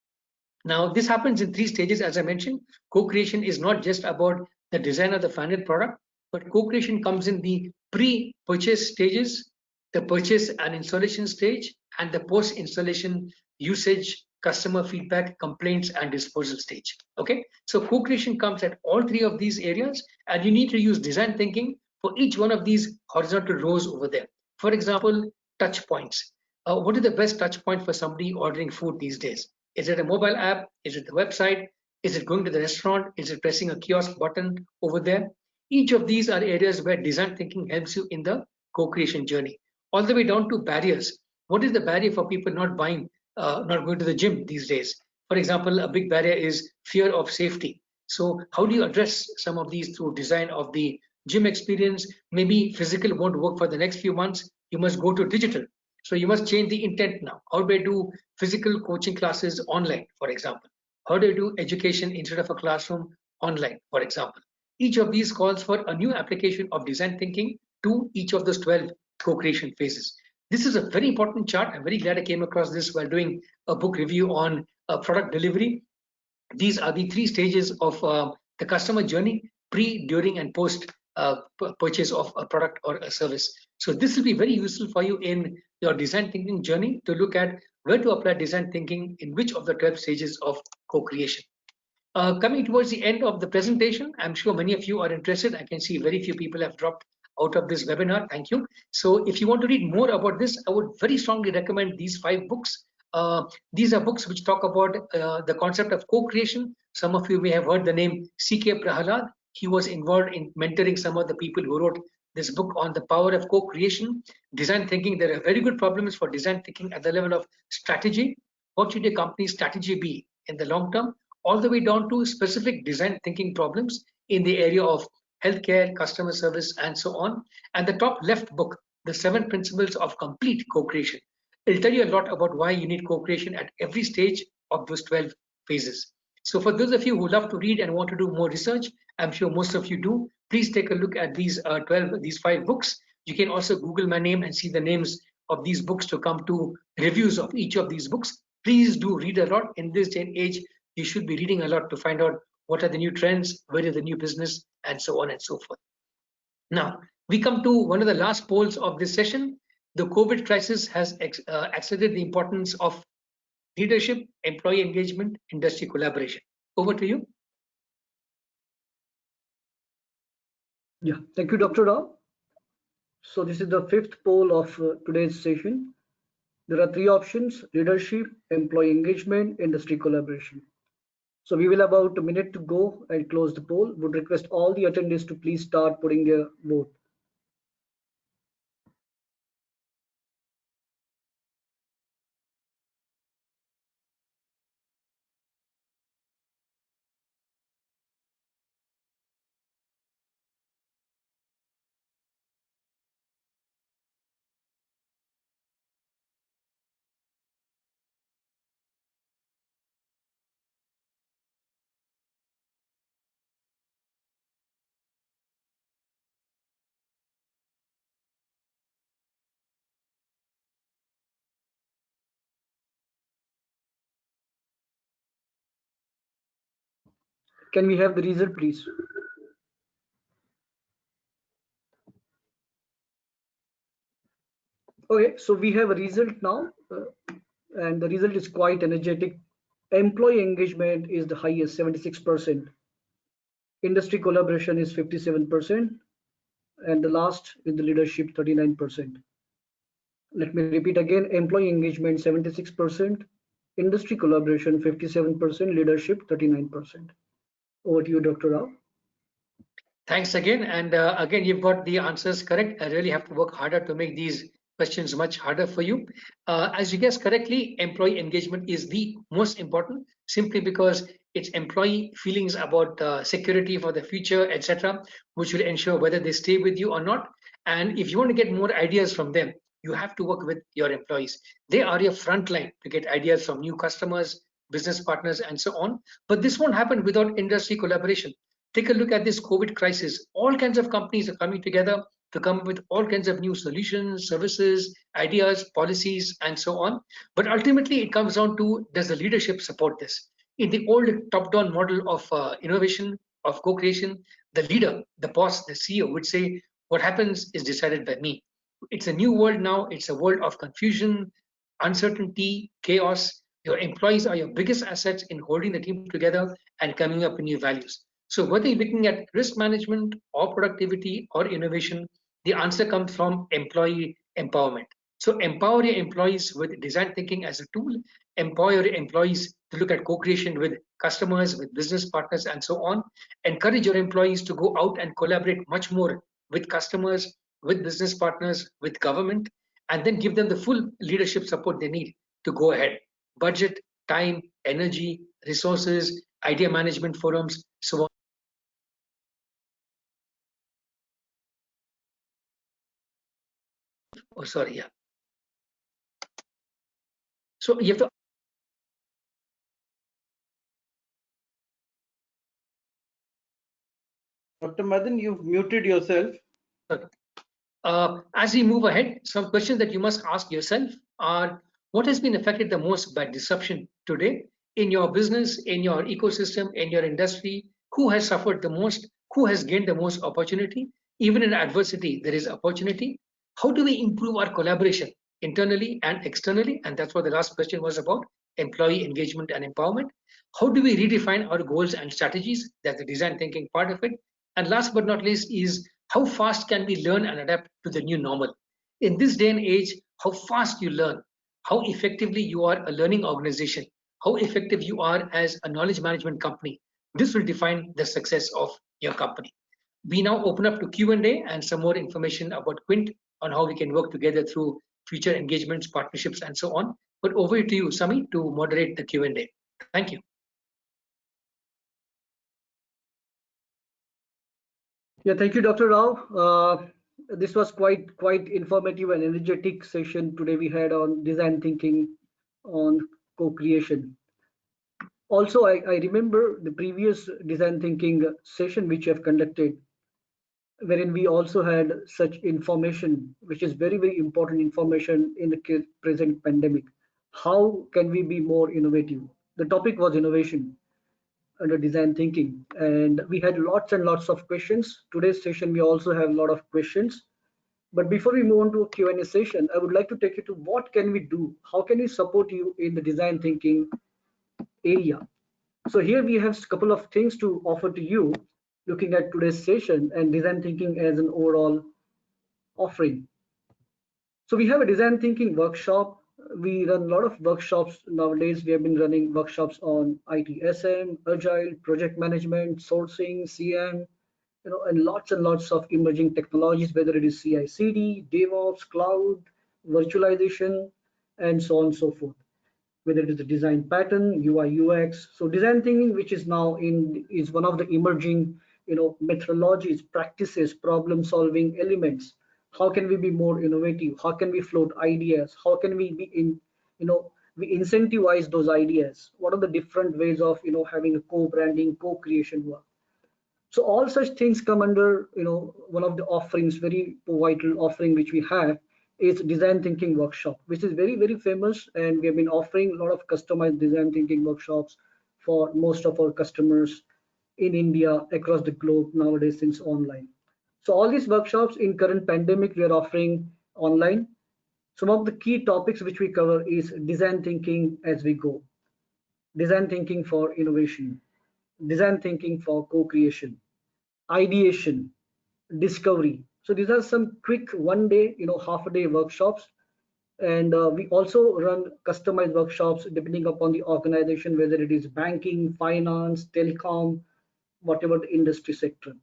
Now, this happens in 3 stages, as I mentioned. Co-creation is not just about the design of the final product, but co-creation comes in the pre-purchase stages, the purchase and installation stage, and the post-installation usage, customer feedback, complaints, and disposal stage. Okay, so co-creation comes at all 3 of these areas, and you need to use design thinking for each one of these horizontal rows over there. For example, touch points. What is the best touch point for somebody ordering food these days? Is it a mobile app? Is it the website? Is it going to the restaurant? Is it pressing a kiosk button over there? Each of these are areas where design thinking helps you in the co-creation journey. All the way down to barriers. What is the barrier for people not buying, not going to the gym these days? For example, a big barrier is fear of safety. So how do you address some of these through design of the gym experience? Maybe physical won't work for the next few months. You must go to digital. So you must change the intent now. How do I do physical coaching classes online, for example? How do I do education instead of a classroom online, for example? Each of these calls for a new application of design thinking to each of those 12 co-creation phases. This is a very important chart. I'm very glad I came across this while doing a book review on product delivery. These are the 3 stages of the customer journey, pre, during, and post purchase of a product or a service. So this will be very useful for you in your design thinking journey to look at where to apply design thinking in which of the 12 stages of co-creation. Coming towards the end of the presentation, I'm sure many of you are interested. I can see very few people have dropped out of this webinar. Thank you. So if you want to read more about this, I would very strongly recommend these 5 books. These are books which talk about the concept of co-creation. Some of you may have heard the name C.K. Prahalad. He was involved in mentoring some of the people who wrote this book on the power of co-creation. Design thinking, there are very good problems for design thinking at the level of strategy. What should a company's strategy be in the long term? All the way down to specific design thinking problems in the area of healthcare, customer service, and so on. And the top left book, The 7 Principles of Complete Co-Creation, it'll tell you a lot about why you need co-creation at every stage of those 12 phases. So for those of you who love to read and want to do more research, I'm sure most of you do, please take a look at these 5 books. You can also Google my name and see the names of these books to come to reviews of each of these books. Please do read a lot. In this day and age, you should be reading a lot to find out what are the new trends, where is the new business, and so on and so forth. Now, we come to one of the last polls of this session. The COVID crisis has accelerated the importance of leadership, employee engagement, industry collaboration. Over to you. Yeah, thank you, Dr. Rao. So this is the 5th poll of today's session. There are 3 options: leadership, employee engagement, industry collaboration. So we will have about a minute to go and close the poll. Would request all the attendees to please start putting their vote. Can we have the result, please? Okay, so we have a result now, and the result is quite energetic. Employee engagement is the highest, 76%. Industry collaboration is 57%. And the last is the leadership, 39%. Let me repeat again, employee engagement 76%, industry collaboration 57%, leadership 39%. Over to you, Dr. Rao. Thanks again. And again, you've got the answers correct. I really have to work harder to make these questions much harder for you. As you guessed correctly, employee engagement is the most important, simply because it's employee feelings about security for the future, etc., which will ensure whether they stay with you or not. And if you want to get more ideas from them, you have to work with your employees. They are your front line to get ideas from new customers, business partners, and so on. But this won't happen without industry collaboration. Take a look at this COVID crisis. All kinds of companies are coming together to come up with all kinds of new solutions, services, ideas, policies, and so on. But ultimately, it comes down to, does the leadership support this? In the old top-down model of innovation, of co-creation, the leader, the boss, the CEO would say, what happens is decided by me. It's a new world now. It's a world of confusion, uncertainty, chaos. Your employees are your biggest assets in holding the team together and coming up with new values. So whether you're looking at risk management or productivity or innovation, the answer comes from employee empowerment. So empower your employees with design thinking as a tool, empower your employees to look at co-creation with customers, with business partners, and so on. Encourage your employees to go out and collaborate much more with customers, with business partners, with government, and then give them the full leadership support they need to go ahead. Budget, time, energy, resources, idea management forums, so on. Oh, sorry, yeah. So you have to. Dr. Madan, you've muted yourself. As we move ahead, some questions that you must ask yourself are, what has been affected the most by disruption today in your business, in your ecosystem, in your industry? Who has suffered the most? Who has gained the most opportunity? Even in adversity, there is opportunity. How do we improve our collaboration internally and externally? And that's what the last question was about, employee engagement and empowerment. How do we redefine our goals and strategies? That's the design thinking part of it. And last but not least is, how fast can we learn and adapt to the new normal? In this day and age, how fast you learn, how effectively you are a learning organization, how effective you are as a knowledge management company, this will define the success of your company. We now open up to Q&A and some more information about Quint on how we can work together through future engagements, partnerships, and so on. But over to you, Sami, to moderate the Q&A. Thank you. Yeah, thank you, Dr. Rao. This was quite informative and energetic session today we had on design thinking, on co-creation. Also, I remember the previous design thinking session which you have conducted, wherein we also had such information, which is very important information in the present pandemic. How can we be more innovative? The topic was innovation under design thinking, and we had lots and lots of questions. Today's session, we also have a lot of questions. But before we move on to a Q&A session, I would like to take you to what can we do? How can we support you in the design thinking area? So here we have a couple of things to offer to you, looking at today's session and design thinking as an overall offering. So we have a design thinking workshop. We run a lot of workshops nowadays. We have been running workshops on ITSM, Agile, project management, sourcing, CM, and lots of emerging technologies, whether it is CI/CD, DevOps, cloud, virtualization, and so on and so forth. Whether it is the design pattern, UI, UX. So design thinking, which is now is one of the emerging, methodologies, practices, problem-solving elements. How can we be more innovative? How can we float ideas? How can we we incentivize those ideas? What are the different ways of, having a co-branding, co-creation work? So all such things come under, one of the offerings, very vital offering which we have is design thinking workshop, which is very famous, and we have been offering a lot of customized design thinking workshops for most of our customers in India, across the globe nowadays, since online. So all these workshops in current pandemic, we are offering online. Some of the key topics which we cover is design thinking as we go. design thinking for innovation, design thinking for co-creation, ideation, discovery. So these are some quick one day, half a day workshops. And we also run customized workshops depending upon the organization, whether it is banking, finance, telecom, whatever the industry sector.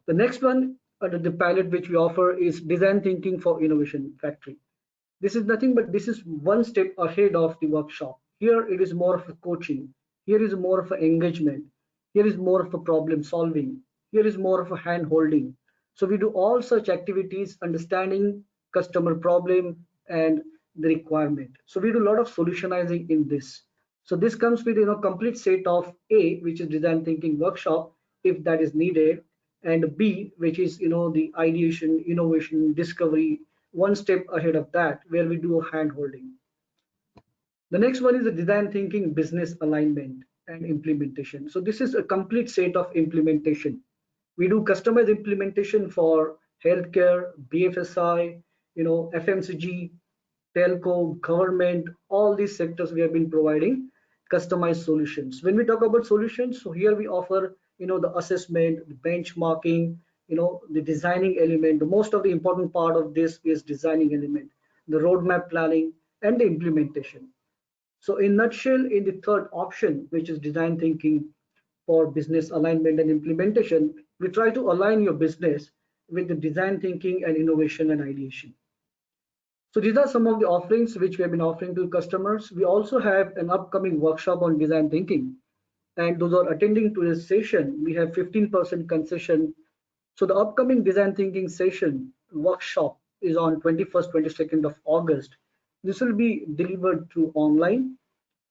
The next one under the pilot which we offer is design thinking for innovation factory. This is nothing but this is one step ahead of the workshop. Here it is more of a coaching. Here is more of an engagement. Here is more of a problem solving. Here is more of a hand holding. So we do all such activities, understanding customer problem and the requirement. So we do a lot of solutionizing in this. So this comes with complete set of A, which is design thinking workshop, if that is needed, and B, which is the ideation, innovation, discovery, one step ahead of that, where we do a hand holding. The next one is the design thinking, business alignment and implementation. So this is a complete set of implementation. We do customized implementation for healthcare, BFSI, FMCG, telco, government, all these sectors we have been providing customized solutions. When we talk about solutions, so here we offer, the assessment, the benchmarking, the designing element. The most of the important part of this is designing element, the roadmap planning and the implementation. So in nutshell, in the third option, which is design thinking for business alignment and implementation, we try to align your business with the design thinking and innovation and ideation. So these are some of the offerings which we have been offering to customers. We also have an upcoming workshop on design thinking, and those are attending to this session. We have 15% concession. So the upcoming design thinking session workshop is on 21st, 22nd of August. This will be delivered through online,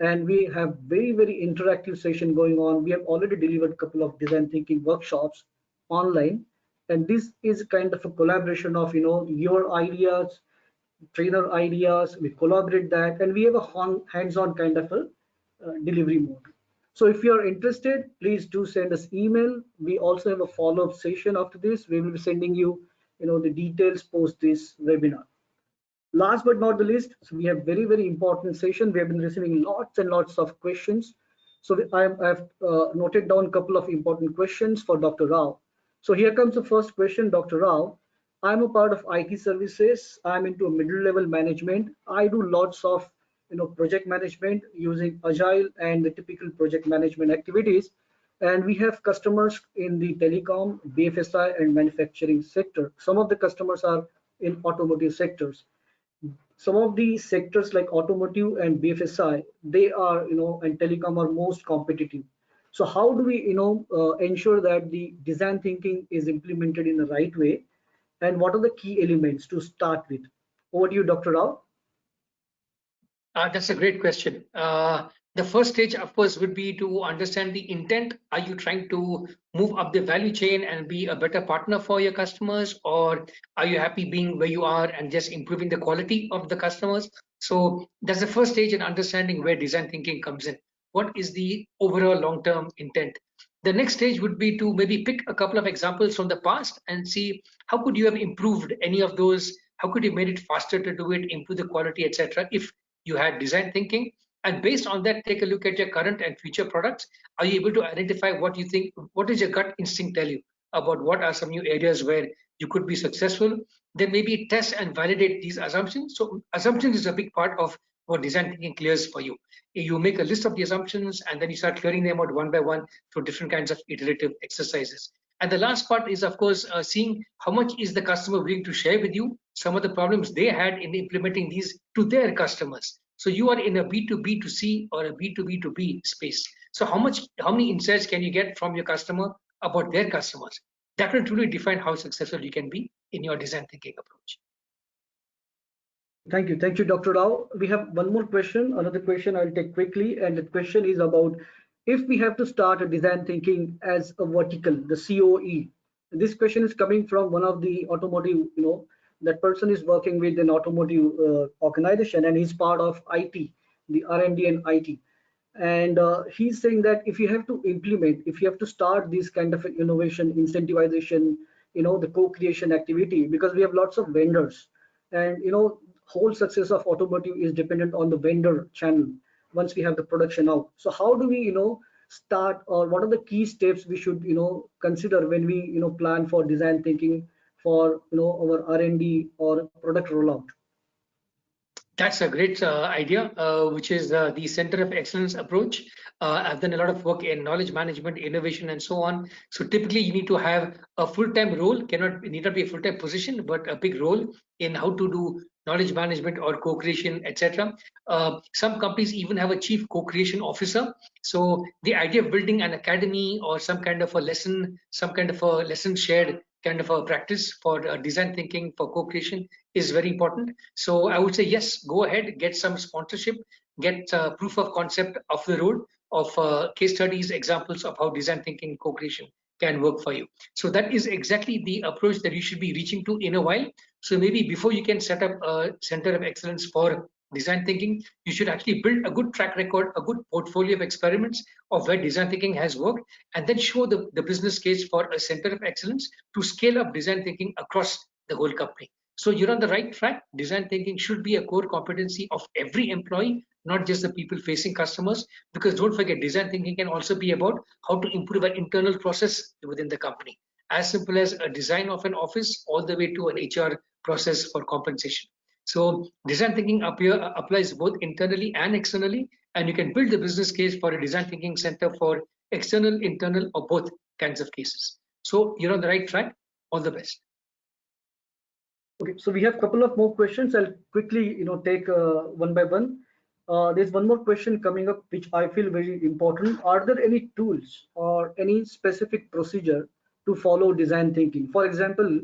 and we have very interactive session going on. We have already delivered a couple of design thinking workshops online, and this is kind of a collaboration of your ideas, trainer ideas, we collaborate that, and we have a hands-on kind of a delivery mode. So if you are interested, please do send us email. We also have a follow-up session after this. We will be sending you, the details post this webinar. Last but not the least, so we have very important session. We have been receiving lots and lots of questions. So I have noted down a couple of important questions for Dr. Rao. So here comes the first question, Dr. Rao. I'm a part of IT services. I'm into middle level management. I do lots of project management using agile and the typical project management activities. And we have customers in the telecom, BFSI and manufacturing sector. Some of the customers are in automotive sectors. Some of the sectors like automotive and BFSI, they are, and telecom are most competitive. So how do we, ensure that the design thinking is implemented in the right way? And what are the key elements to start with? Over to you, Dr. Rao. That's a great question. The first stage, of course, would be to understand the intent. Are you trying to move up the value chain and be a better partner for your customers, or are you happy being where you are and just improving the quality of the customers? So that's the first stage in understanding where design thinking comes in. What is the overall long-term intent? The next stage would be to maybe pick a couple of examples from the past and see how could you have improved any of those, how could you made it faster to do it, improve the quality, etc. If you had design thinking, and based on that, take a look at your current and future products. Are you able to identify what you think, what does your gut instinct tell you about what are some new areas where you could be successful? Then maybe test and validate these assumptions. So assumptions is a big part of what design thinking clears for you. You make a list of the assumptions and then you start clearing them out one by one through different kinds of iterative exercises. And the last part is, of course, seeing how much is the customer willing to share with you some of the problems they had in implementing these to their customers. So you are in a B2B2C or a B2B2B space. So how many insights can you get from your customer about their customers? That will truly define how successful you can be in your design thinking approach. Thank you, Dr. Rao. We have one more question, another question I'll take quickly, and the question is about if we have to start a design thinking as a vertical, the COE. This question is coming from one of the automotive, that person is working with an automotive organization and he's part of IT, the R&D and IT. And he's saying that if you have to implement, if you have to start this kind of innovation, incentivization, the co-creation activity, because we have lots of vendors and, whole success of automotive is dependent on the vendor channel. once we have the production out. So how do we start, or what are the key steps we should consider when we plan for design thinking for our R&D or product rollout? That's a great idea, which is the Center of Excellence approach. I've done a lot of work in knowledge management, innovation, and so on. So typically, you need to have a full-time role. Need not be a full-time position, but a big role in how to do knowledge management or co-creation, etc. Some companies even have a chief co-creation officer. So the idea of building an academy or some kind of a lesson, some kind of a lesson shared kind of a practice for design thinking for co-creation is very important. So I would say yes, go ahead, get some sponsorship, get proof of concept of the road of case studies, examples of how design thinking co-creation can work for you. So that is exactly the approach that you should be reaching to in a while. So maybe before you can set up a center of excellence for design thinking, you should actually build a good track record, a good portfolio of experiments of where design thinking has worked, and then show the business case for a center of excellence to scale up design thinking across the whole company. So you're on the right track. Design thinking should be a core competency of every employee, not just the people facing customers, because don't forget, design thinking can also be about how to improve an internal process within the company, as simple as a design of an office all the way to an HR process for compensation. So design thinking applies both internally and externally, and you can build the business case for a design thinking center for external, internal, or both kinds of cases. So you're on the right track. All the best. Okay, so we have a couple of more questions. I'll quickly, take one by one. There's one more question coming up, which I feel very important. Are there any tools or any specific procedure to follow design thinking? For example,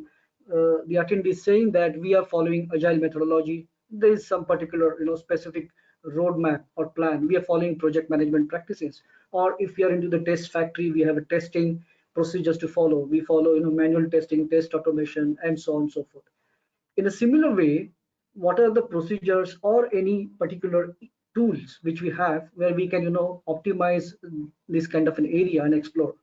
the attendee is saying that we are following agile methodology. There is some particular, specific roadmap or plan. We are following project management practices. Or if we are into the test factory, we have a testing procedures to follow. We follow, manual testing, test automation, and so on and so forth. In a similar way, what are the procedures or any particular tools which we have where we can, optimize this kind of an area and explore?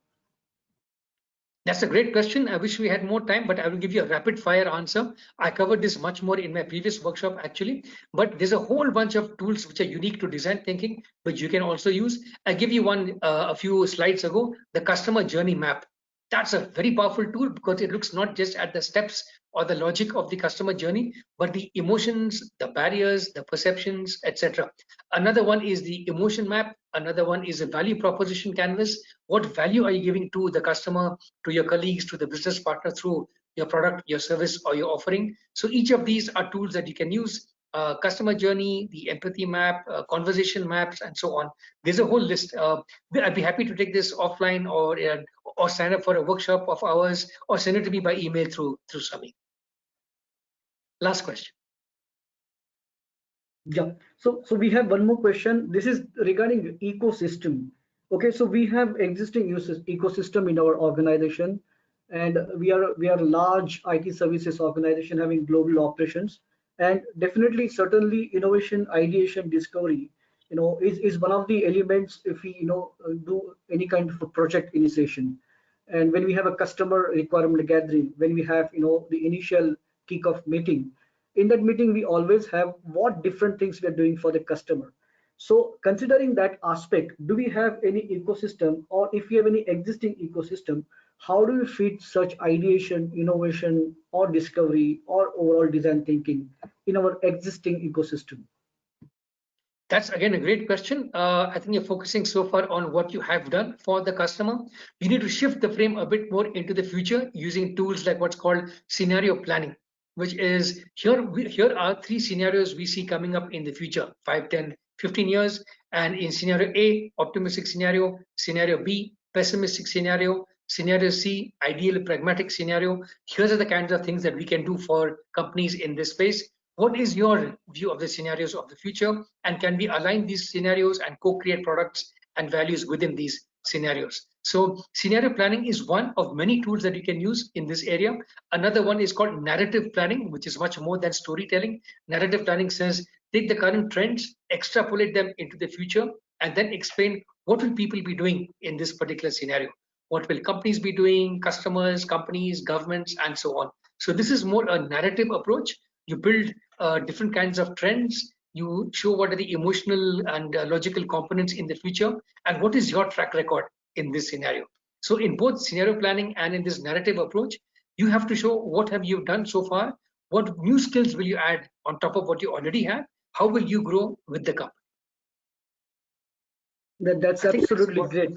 That's a great question. I wish we had more time, but I will give you a rapid fire answer. I covered this much more in my previous workshop, actually, but there's a whole bunch of tools which are unique to design thinking, which you can also use. I give you one a few slides ago, the customer journey map. That's a very powerful tool because it looks not just at the steps or the logic of the customer journey, but the emotions, the barriers, the perceptions, etc. Another one is the emotion map. Another one is a value proposition canvas. What value are you giving to the customer, to your colleagues, to the business partner through your product, your service, or your offering? So each of these are tools that you can use. Customer journey, the empathy map, conversation maps, and so on. There's a whole list. I'd be happy to take this offline or sign up for a workshop of ours or send it to me by email through Sami. Last question. Yeah, so we have one more question. This is regarding ecosystem. Okay, so we have existing uses ecosystem in our organization, and we are a large IT services organization having global operations, and definitely certainly innovation, ideation, discovery, is one of the elements if we do any kind of a project initiation. And when we have a customer requirement gathering, when we have the initial kickoff meeting, in that meeting we always have what different things we are doing for the customer. So considering that aspect, do we have any ecosystem, or if we have any existing ecosystem, how do we fit such ideation, innovation, or discovery, or overall design thinking in our existing ecosystem? That's again a great question. I think you're focusing so far on what you have done for the customer. You need to shift the frame a bit more into the future using tools like what's called scenario planning, which is here are three scenarios we see coming up in the future, 5, 10, 15 years. And in scenario A, optimistic scenario, scenario B, pessimistic scenario, scenario C, ideal pragmatic scenario. Here's are the kinds of things that we can do for companies in this space. What is your view of the scenarios of the future, and can we align these scenarios and co-create products and values within these scenarios? So scenario planning is one of many tools that you can use in this area. Another one is called narrative planning, which is much more than storytelling. Narrative planning says take the current trends, extrapolate them into the future, and then explain what will people be doing in this particular scenario. What will companies be doing, customers, companies, governments, and so on. So this is more a narrative approach. You build different kinds of trends. You show what are the emotional and logical components in the future, and what is your track record in this scenario. So in both scenario planning and in this narrative approach, you have to show what have you done so far, what new skills will you add on top of what you already have, how will you grow with the company. That's I think that's absolutely what. great.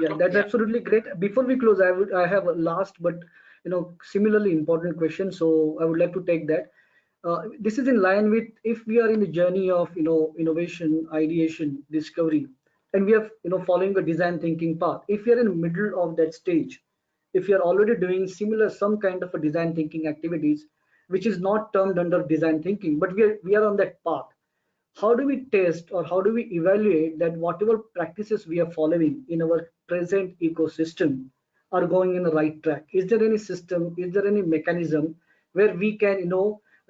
Yeah, that's Yeah. absolutely great. Before we close, I have a last but similarly important question. So I would like to take that. This is in line with if we are in the journey of innovation, ideation, discovery, and we are following a design thinking path. If we are in the middle of that stage, if you are already doing similar some kind of a design thinking activities, which is not termed under design thinking, but we are on that path, how do we test or how do we evaluate that whatever practices we are following in our present ecosystem are going in the right track? Is there any system, is there any mechanism where we can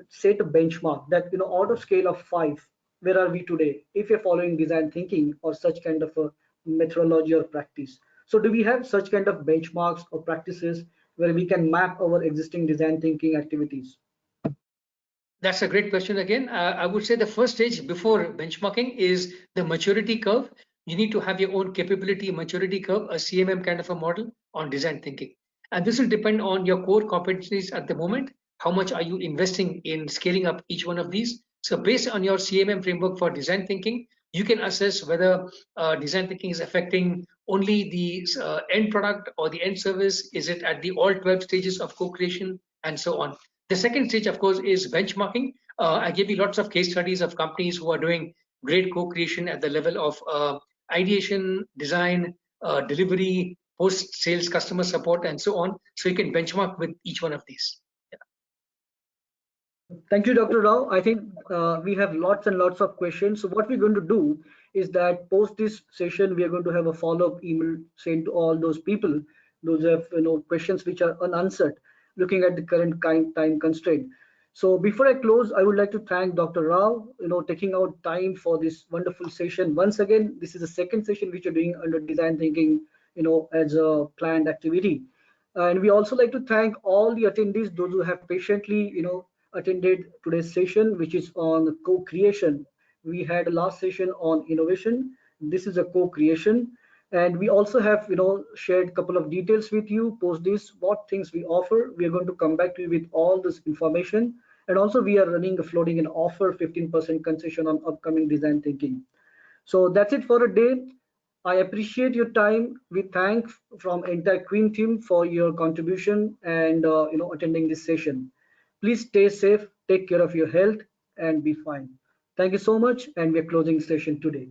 set a benchmark that out of scale of 5, where are we today if you're following design thinking or such kind of a methodology or practice? So do we have such kind of benchmarks or practices where we can map our existing design thinking activities? That's a great question again. I would say the first stage before benchmarking is the maturity curve. You need to have your own capability maturity curve, a CMM kind of a model on design thinking. And this will depend on your core competencies at the moment. How much are you investing in scaling up each one of these? So based on your CMM framework for design thinking, you can assess whether design thinking is affecting only the end product or the end service. Is it at the all 12 stages of co-creation and so on? The second stage, of course, is benchmarking. I gave you lots of case studies of companies who are doing great co-creation at the level of ideation, design, delivery, post-sales customer support, and so on. So you can benchmark with each one of these. Thank you, Dr. Rao. I think we have lots and lots of questions. So what we're going to do is that post this session, we are going to have a follow-up email sent to all those people, those have questions which are unanswered, looking at the current time constraint. So before I close, I would like to thank Dr. Rao, taking out time for this wonderful session. Once again, this is the second session which you're doing under design thinking, as a planned activity. And we also like to thank all the attendees, those who have patiently, attended today's session, which is on co-creation. We had a last session on innovation. This is a co-creation. And we also have, shared a couple of details with you. Post this, what things we offer. We are going to come back to you with all this information. And also we are floating an offer 15% concession on upcoming design thinking. So that's it for a day. I appreciate your time. We thank from entire Quint team for your contribution and attending this session. Please stay safe, take care of your health, and be fine. Thank you so much, and we're closing session today.